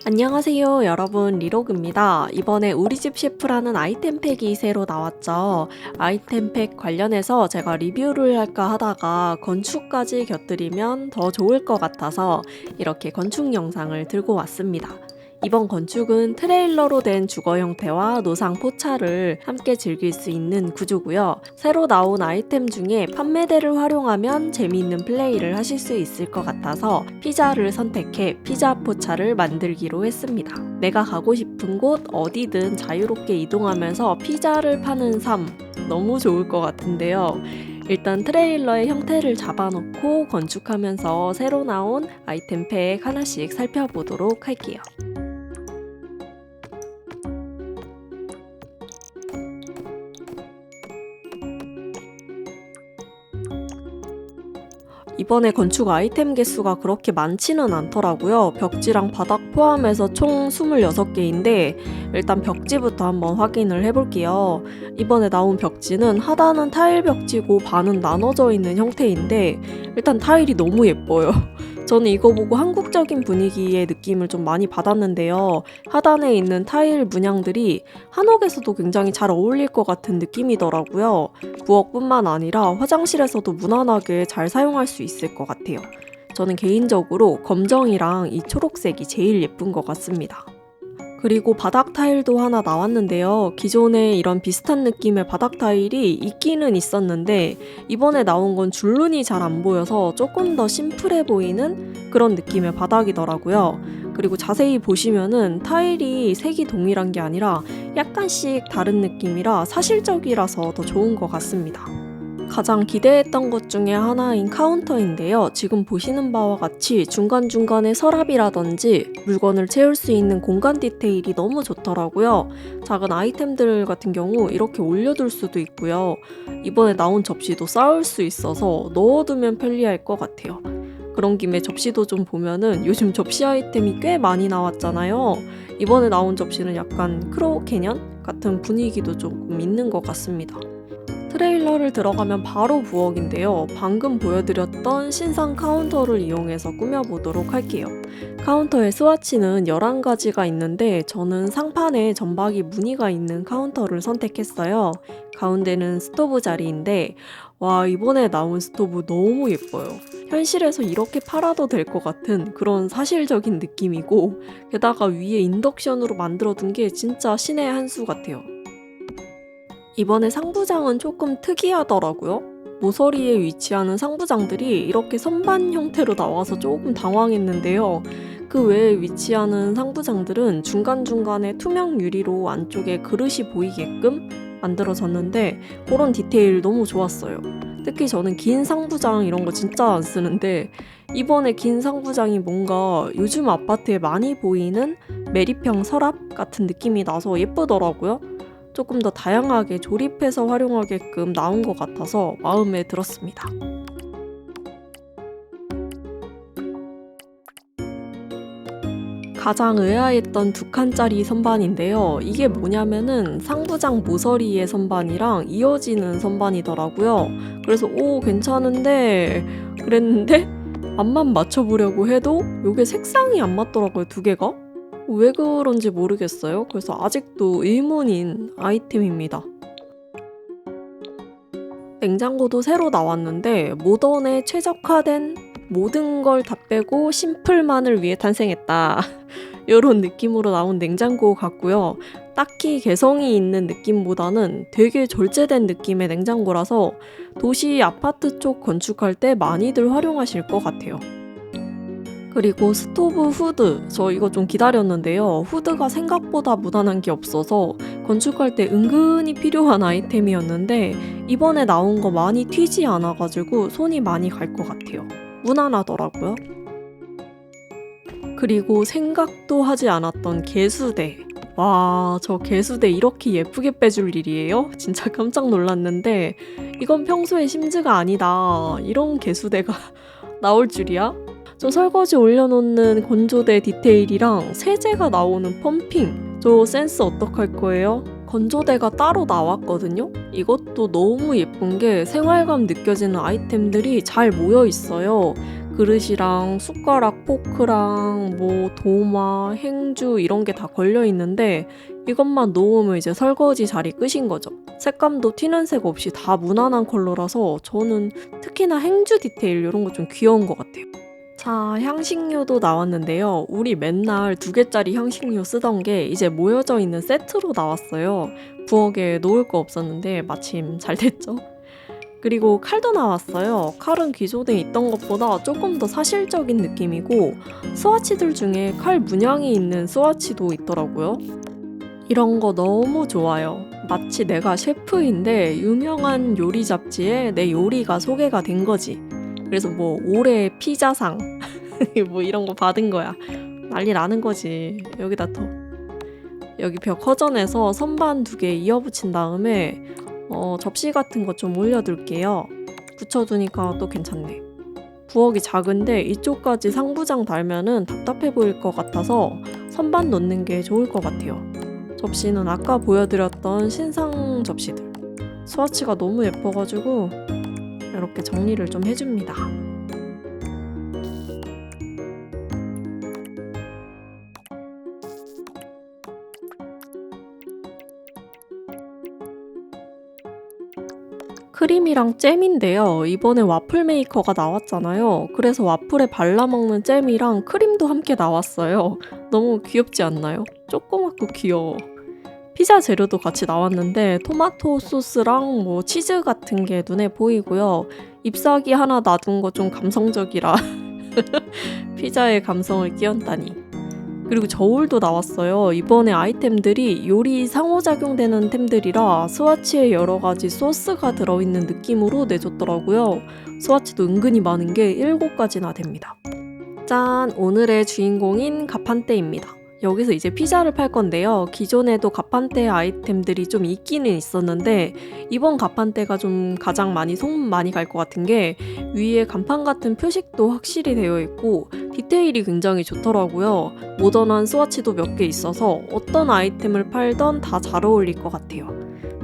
안녕하세요 여러분, 리로그입니다. 이번에 우리집 셰프라는 아이템팩이 새로 나왔죠. 아이템팩 관련해서 제가 리뷰를 할까 하다가 건축까지 곁들이면 더 좋을 것 같아서 이렇게 건축 영상을 들고 왔습니다. 이번 건축은 트레일러로 된 주거 형태와 노상 포차를 함께 즐길 수 있는 구조고요. 새로 나온 아이템 중에 판매대를 활용하면 재미있는 플레이를 하실 수 있을 것 같아서 피자를 선택해 피자 포차를 만들기로 했습니다. 내가 가고 싶은 곳 어디든 자유롭게 이동하면서 피자를 파는 삶, 너무 좋을 것 같은데요. 일단 트레일러의 형태를 잡아놓고 건축하면서 새로 나온 아이템팩 하나씩 살펴보도록 할게요. 이번에 건축 아이템 개수가 그렇게 많지는 않더라고요. 벽지랑 바닥 포함해서 총 26개인데 일단 벽지부터 한번 확인을 해볼게요. 이번에 나온 벽지는 하단은 타일 벽지고 반은 나눠져 있는 형태인데 일단 타일이 너무 예뻐요. 저는 이거 보고 한국적인 분위기의 느낌을 좀 많이 받았는데요. 하단에 있는 타일 문양들이 한옥에서도 굉장히 잘 어울릴 것 같은 느낌이더라고요. 부엌뿐만 아니라 화장실에서도 무난하게 잘 사용할 수 있을 것 같아요. 저는 개인적으로 검정이랑 이 초록색이 제일 예쁜 것 같습니다. 그리고 바닥 타일도 하나 나왔는데요. 기존에 이런 비슷한 느낌의 바닥 타일이 있기는 있었는데 이번에 나온 건 줄눈이 잘 안 보여서 조금 더 심플해 보이는 그런 느낌의 바닥이더라고요. 그리고 자세히 보시면은 타일이 색이 동일한 게 아니라 약간씩 다른 느낌이라 사실적이라서 더 좋은 것 같습니다. 가장 기대했던 것 중에 하나인 카운터인데요. 지금 보시는 바와 같이 중간중간에 서랍이라든지 물건을 채울 수 있는 공간 디테일이 너무 좋더라고요. 작은 아이템들 같은 경우 이렇게 올려둘 수도 있고요. 이번에 나온 접시도 쌓을 수 있어서 넣어두면 편리할 것 같아요. 그런 김에 접시도 좀 보면은 요즘 접시 아이템이 꽤 많이 나왔잖아요. 이번에 나온 접시는 약간 크로우 캐년 같은 분위기도 조금 있는 것 같습니다. 트레일러를 들어가면 바로 부엌인데요. 방금 보여드렸던 신상 카운터를 이용해서 꾸며보도록 할게요. 카운터의 스와치는 11가지가 있는데 저는 상판에 점박이 무늬가 있는 카운터를 선택했어요. 가운데는 스토브 자리인데 와, 이번에 나온 스토브 너무 예뻐요. 현실에서 이렇게 팔아도 될 것 같은 그런 사실적인 느낌이고 게다가 위에 인덕션으로 만들어둔 게 진짜 신의 한 수 같아요. 이번에 상부장은 조금 특이하더라고요. 모서리에 위치하는 상부장들이 이렇게 선반 형태로 나와서 조금 당황했는데요. 그 외에 위치하는 상부장들은 중간중간에 투명 유리로 안쪽에 그릇이 보이게끔 만들어졌는데 그런 디테일 너무 좋았어요. 특히 저는 긴 상부장 이런 거 진짜 안 쓰는데 이번에 긴 상부장이 뭔가 요즘 아파트에 많이 보이는 매립형 서랍 같은 느낌이 나서 예쁘더라고요. 조금 더 다양하게 조립해서 활용하게끔 나온 것 같아서 마음에 들었습니다. 가장 의아했던 2칸짜리 선반인데요. 이게 뭐냐면은 상부장 모서리의 선반이랑 이어지는 선반이더라고요. 그래서 괜찮은데 그랬는데 앞만 맞춰보려고 해도 이게 색상이 안 맞더라고요, 2개가. 왜 그런지 모르겠어요. 그래서 아직도 의문인 아이템입니다. 냉장고도 새로 나왔는데 모던에 최적화된 모든 걸 다 빼고 심플만을 위해 탄생했다. 이런 느낌으로 나온 냉장고 같고요. 딱히 개성이 있는 느낌보다는 되게 절제된 느낌의 냉장고라서 도시 아파트 쪽 건축할 때 많이들 활용하실 것 같아요. 그리고 스토브 후드, 저 이거 좀 기다렸는데요. 후드가 생각보다 무난한 게 없어서 건축할 때 은근히 필요한 아이템이었는데 이번에 나온 거 많이 튀지 않아가지고 손이 많이 갈 것 같아요. 무난하더라고요. 그리고 생각도 하지 않았던 개수대. 와, 저 개수대 이렇게 예쁘게 빼줄 일이에요? 진짜 깜짝 놀랐는데 이건 평소에 심즈가 아니다. 이런 개수대가 나올 줄이야? 저 설거지 올려놓는 건조대 디테일이랑 세제가 나오는 펌핑, 저 센스 어떡할 거예요? 건조대가 따로 나왔거든요? 이것도 너무 예쁜 게 생활감 느껴지는 아이템들이 잘 모여 있어요. 그릇이랑 숟가락, 포크랑 뭐 도마, 행주 이런 게 다 걸려 있는데 이것만 놓으면 이제 설거지 자리 끝인 거죠. 색감도 튀는 색 없이 다 무난한 컬러라서 저는 특히나 행주 디테일 이런 거 좀 귀여운 것 같아요. 자, 향신료도 나왔는데요. 우리 맨날 2개짜리 향신료 쓰던 게 이제 모여져 있는 세트로 나왔어요. 부엌에 놓을 거 없었는데 마침 잘 됐죠. 그리고 칼도 나왔어요. 칼은 기존에 있던 것보다 조금 더 사실적인 느낌이고 스와치들 중에 칼 문양이 있는 스와치도 있더라고요. 이런 거 너무 좋아요. 마치 내가 셰프인데 유명한 요리 잡지에 내 요리가 소개가 된 거지. 그래서 뭐 올해 피자상 뭐 이런 거 받은 거야. 난리 나는 거지. 여기다 더. 여기 벽 허전해서 선반 2개 이어붙인 다음에 접시 같은 거 좀 올려둘게요. 붙여두니까 또 괜찮네. 부엌이 작은데 이쪽까지 상부장 달면은 답답해 보일 것 같아서 선반 놓는 게 좋을 것 같아요. 접시는 아까 보여드렸던 신상 접시들. 스와치가 너무 예뻐가지고 이렇게 정리를 좀 해줍니다. 크림이랑 잼인데요. 이번에 와플 메이커가 나왔잖아요. 그래서 와플에 발라먹는 잼이랑 크림도 함께 나왔어요. 너무 귀엽지 않나요? 조그맣고 귀여워. 피자 재료도 같이 나왔는데 토마토 소스랑 뭐 치즈 같은 게 눈에 보이고요. 잎사귀 하나 놔둔 거 좀 감성적이라 피자의 감성을 끼얹다니. 그리고 저울도 나왔어요. 이번에 아이템들이 요리 상호작용되는 템들이라 스와치에 여러 가지 소스가 들어있는 느낌으로 내줬더라고요. 스와치도 은근히 많은 게 7가지나 됩니다. 짠! 오늘의 주인공인 가판대입니다. 여기서 이제 피자를 팔 건데요. 기존에도 가판대 아이템들이 좀 있기는 있었는데 이번 가판대가 좀 가장 손 많이 갈 것 같은 게 위에 간판 같은 표식도 확실히 되어 있고 디테일이 굉장히 좋더라고요. 모던한 스와치도 몇 개 있어서 어떤 아이템을 팔던 다 잘 어울릴 것 같아요.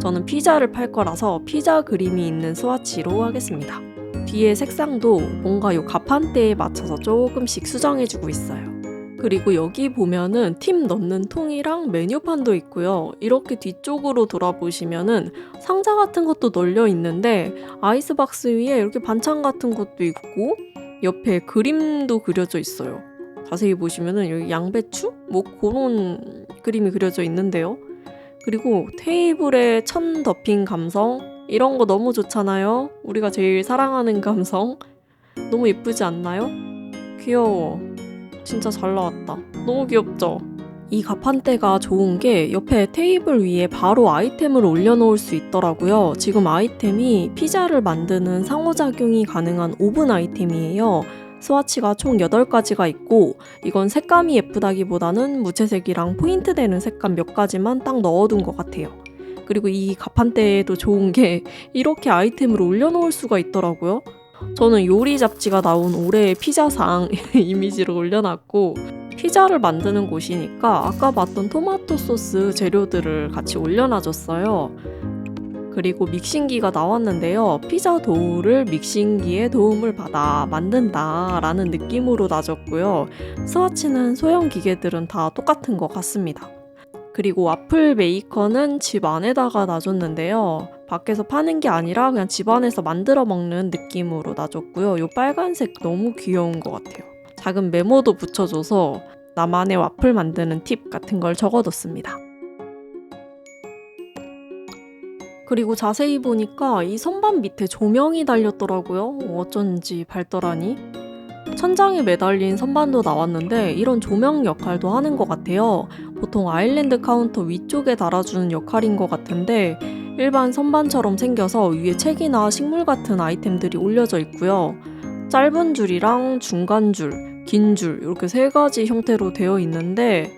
저는 피자를 팔 거라서 피자 그림이 있는 스와치로 하겠습니다. 뒤에 색상도 뭔가 요 가판대에 맞춰서 조금씩 수정해주고 있어요. 그리고 여기 보면은 팁 넣는 통이랑 메뉴판도 있고요. 이렇게 뒤쪽으로 돌아보시면은 상자 같은 것도 널려 있는데 아이스박스 위에 이렇게 반찬 같은 것도 있고 옆에 그림도 그려져 있어요. 자세히 보시면은 여기 양배추? 뭐 그런 그림이 그려져 있는데요. 그리고 테이블에 천 덮인 감성 이런 거 너무 좋잖아요. 우리가 제일 사랑하는 감성. 너무 예쁘지 않나요? 귀여워. 진짜 잘 나왔다. 너무 귀엽죠? 이 가판대가 좋은 게 옆에 테이블 위에 바로 아이템을 올려놓을 수 있더라고요. 지금 아이템이 피자를 만드는 상호작용이 가능한 오븐 아이템이에요. 스와치가 총 8가지가 있고 이건 색감이 예쁘다기보다는 무채색이랑 포인트 되는 색감 몇 가지만 딱 넣어둔 것 같아요. 그리고 이 가판대도 좋은 게 이렇게 아이템을 올려놓을 수가 있더라고요. 저는 요리 잡지가 나온 올해의 피자상 이미지를 올려놨고 피자를 만드는 곳이니까 아까 봤던 토마토 소스 재료들을 같이 올려놔줬어요. 그리고 믹싱기가 나왔는데요. 피자 도우를 믹싱기의 도움을 받아 만든다 라는 느낌으로 놔줬고요. 스와치는 소형 기계들은 다 똑같은 것 같습니다. 그리고 와플 메이커는 집 안에다가 놔줬는데요. 밖에서 파는 게 아니라 그냥 집 안에서 만들어 먹는 느낌으로 놔줬고요. 이 빨간색 너무 귀여운 것 같아요. 작은 메모도 붙여줘서 나만의 와플 만드는 팁 같은 걸 적어뒀습니다. 그리고 자세히 보니까 이 선반 밑에 조명이 달렸더라고요. 어쩐지 밝더라니. 천장에 매달린 선반도 나왔는데 이런 조명 역할도 하는 것 같아요. 보통 아일랜드 카운터 위쪽에 달아주는 역할인 것 같은데 일반 선반처럼 생겨서 위에 책이나 식물 같은 아이템들이 올려져 있고요. 짧은 줄이랑 중간 줄, 긴 줄 이렇게 3가지 형태로 되어 있는데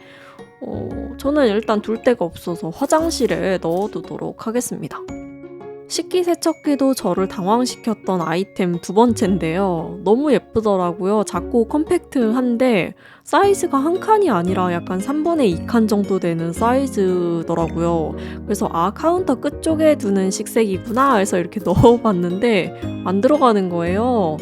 저는 일단 둘 데가 없어서 화장실에 넣어두도록 하겠습니다. 식기세척기도 저를 당황시켰던 아이템 2번째인데요. 너무 예쁘더라고요. 작고 컴팩트한데 사이즈가 한 칸이 아니라 약간 3분의 2칸 정도 되는 사이즈더라고요. 그래서 카운터 끝쪽에 두는 식색이구나 해서 이렇게 넣어봤는데 안 들어가는 거예요.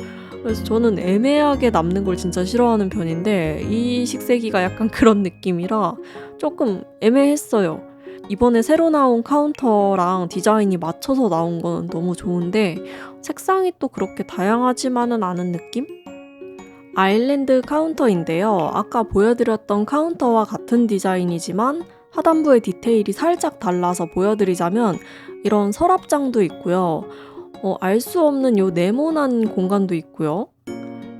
그래서 저는 애매하게 남는 걸 진짜 싫어하는 편인데 이 식세기가 약간 그런 느낌이라 조금 애매했어요. 이번에 새로 나온 카운터랑 디자인이 맞춰서 나온 거는 너무 좋은데 색상이 또 그렇게 다양하지만은 않은 느낌? 아일랜드 카운터인데요. 아까 보여드렸던 카운터와 같은 디자인이지만 하단부의 디테일이 살짝 달라서 보여드리자면 이런 서랍장도 있고요. 알 수 없는 요 네모난 공간도 있고요.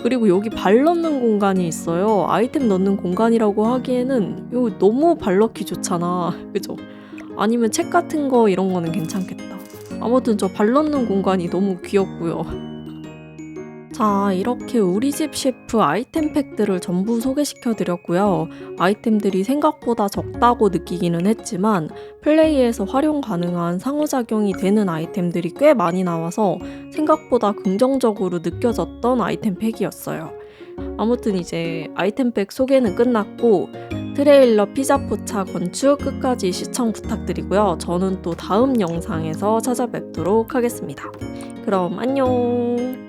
그리고 여기 발 넣는 공간이 있어요. 아이템 넣는 공간이라고 하기에는 이거 너무 발 넣기 좋잖아. 그죠? 아니면 책 같은 거 이런 거는 괜찮겠다. 아무튼 저 발 넣는 공간이 너무 귀엽고요. 자, 이렇게 우리 집 셰프 아이템 팩들을 전부 소개시켜 드렸고요. 아이템들이 생각보다 적다고 느끼기는 했지만 플레이에서 활용 가능한 상호작용이 되는 아이템들이 꽤 많이 나와서 생각보다 긍정적으로 느껴졌던 아이템 팩이었어요. 아무튼 이제 아이템 팩 소개는 끝났고 트레일러 피자포차 건축 끝까지 시청 부탁드리고요. 저는 또 다음 영상에서 찾아뵙도록 하겠습니다. 그럼 안녕!